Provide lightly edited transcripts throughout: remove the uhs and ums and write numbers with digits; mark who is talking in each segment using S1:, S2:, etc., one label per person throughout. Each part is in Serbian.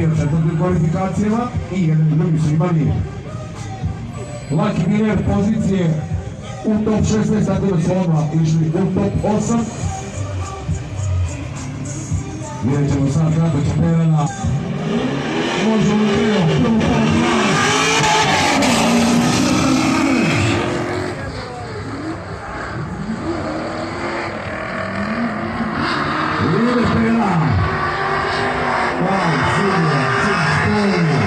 S1: bio četvrtim kvalifikacijama i jedan i drugi su imali laki miner pozicije u top 16, tako da su odmah išli u top 8. Vidjet ćemo sad kako će Perana. Možemo li Teo, prvo pola. Ide Perana. Wow, Silvija, Činškovi.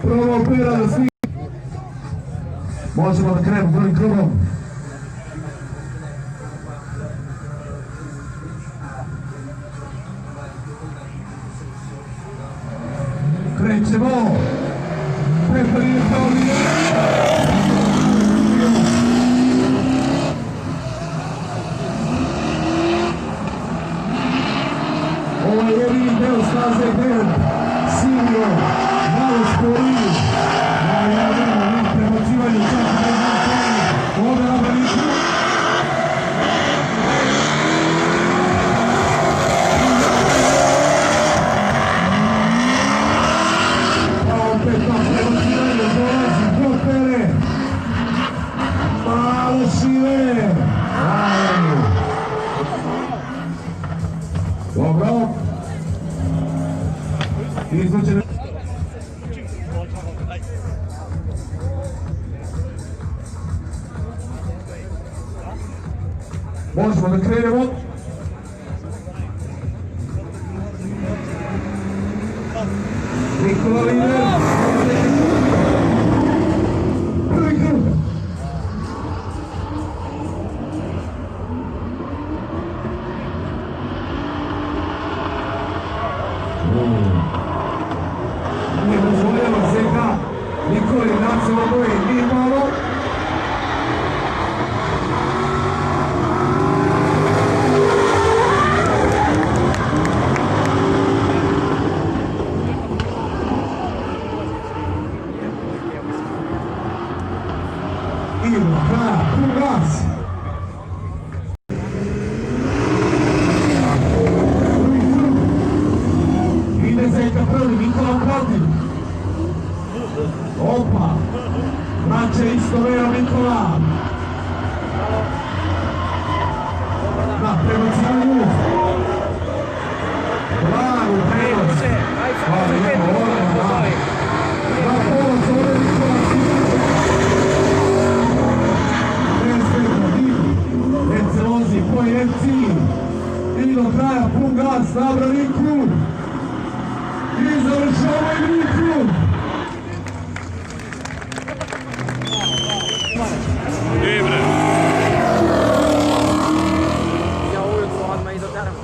S1: Provokira da svi možemo da krenemo prvim krugom. Krećemo. Petar je Paulije. Ovo je jedini deo staze gdje Silvio malo spori. Prebacivanje čak ne znam ovdje na Braniku. Pa opet na prebacivanje dolazi do Pere. Malo šire. Dobro. Izvučene. Možemo da krenemo. Nikola lider. Prvi krug. Ne dozvoljava Zeka. Nikola je nacelo boji ni malo. Opa, braće Istovera Nikola. Na prebacivanju. Blago, prebac. Hvala lijepo, hvala. Na pola zove Nikola. Bezbedno, divi. Encelozi, pojedci. I do kraja pun gas na Braniku. I završava drugi krug.
S2: Dobre.
S3: Ja ujutro odmah izoteram.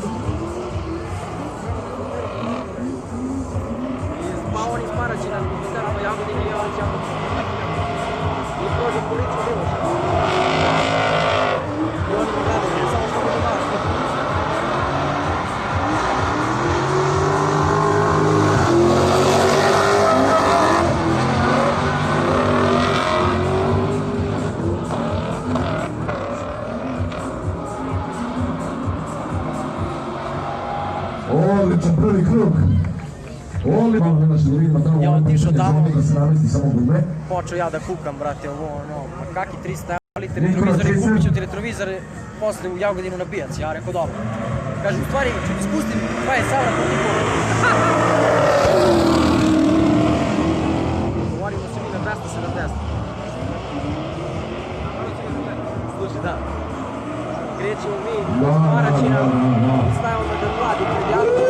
S3: Spao on iz Paraćina, izoteramo Jagodine i Jelac Jagodine. I prođe policiju Miloša. I oni mu gledaju, samo što mu daš.
S1: Odličan prvi krug. Malo nemaš da vidimo tamo.
S3: Ja otišao tamo.
S1: Da se namesti samo gume.
S3: Počeo ja da kukam, brate, ovo ono, pa kaki 300 litre retrovizore, kupit ću ti retrovizore posle u Jagodinu na pijac. Ja rekao dobro. Kaže, u stvari, ću ti spustim 20 savra po tipu. Govorimo se mi na 270. Slušaj, da. Krećemo mi iz Paraćina i stavimo da vladi pred Jagodinu.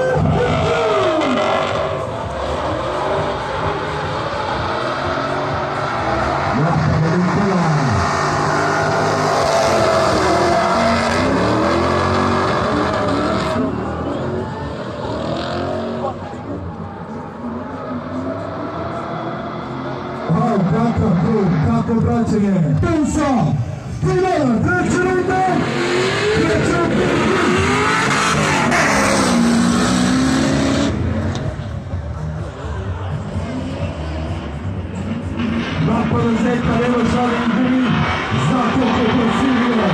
S1: Kako vraćanje? Tensa! Finala, treća runda! Treća runda! Napada Zeka, nema žali i gubi, zna koliko je to Silvio.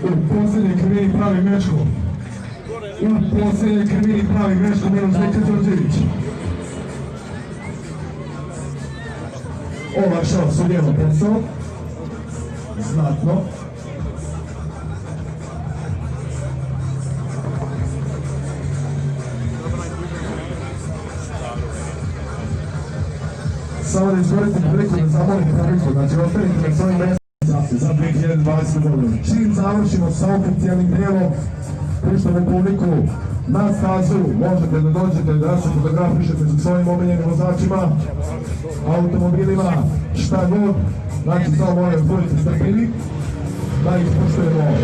S1: U posljednje krivini pravi greško. U posljednje krivini pravi greško Miloš Zeka Đorđević. Olakšao sudijelo posao. Znatno. Samo da izgovorite priliku da zamolite publiku, znači ostanite na svojim mjestima za 2020. godinu. Čim završimo sa oficijalnim dijelom, puštamo publiku na stazu, možete da dođete da se fotografišete sa svojim omiljenim vozačima, automobilima, šta god, znači samo moram budite strpljivi, da ispuštujemo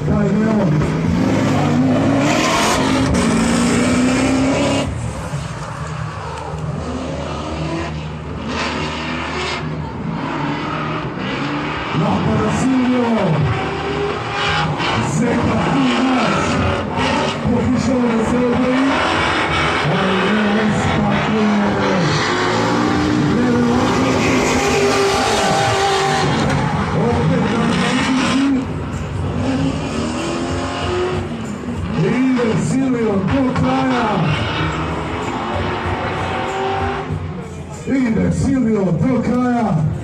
S1: taj deo. Napada Silvio, Zeka Kunas, pokušava da se odvoji, ali ne uspakuje. Opet na Silviju. Ide Silvio do kraja. Ide Silvio do kraja.